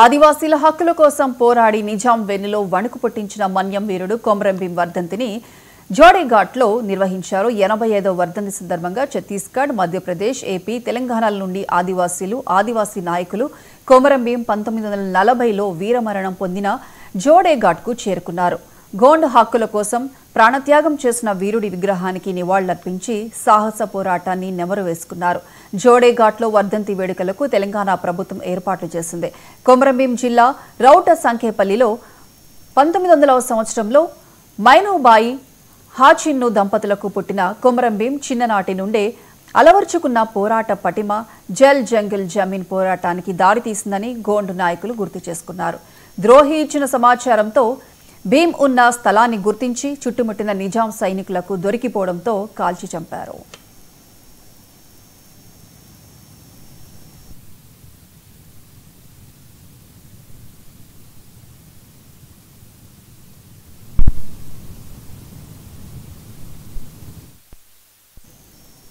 ఆదివాసీల హక్కుల కోసం పోరాడి నిజాం వెన్నులో వణుకు పుట్టించిన మన్యం వీరుడు కొమరం భీం వర్ధంతిని జోడేఘాట్లో నిర్వహించారు. 85వ వర్ధంతి సందర్భంగా ఛత్తీస్గఢ్, మధ్యప్రదేశ్, ఏపీ, తెలంగాణల నుండి ఆదివాసీ నాయకులు కొమరం భీం 1940లో వీరమరణం పొందిన జోడేఘాట్కు చేరుకున్నారు. గోండ్ హక్కుల కోసం ప్రాణత్యాగం చేసిన వీరుడి విగ్రహానికి నివాళులర్పించి సాహస పోరాటాన్ని నెమరు వేసుకున్నారు. జోడేఘాట్లో వర్ధంతి వేడుకలకు తెలంగాణ ప్రభుత్వం ఏర్పాట్లు చేసింది. కొమరం భీం జిల్లా రౌట సంఖ్యేపల్లిలో 1900వ సంవత్సరంలో మైనూబాయి హాచిన్ను దంపతులకు పుట్టిన కొమరం భీం చిన్ననాటి నుండే అలవర్చుకున్న పోరాట పటిమ జల్ జంగిల్ జమీన్ పోరాటానికి దారితీసిందని గోండ్ నాయకులు గుర్తు చేసుకున్నారు. ద్రోహి ఇచ్చిన సమాచారంతో భీం ఉన్న స్థలాన్ని గుర్తించి చుట్టుముట్టిన నిజాం సైనికులకు దొరికిపోవడంతో కాల్చి చంపారు.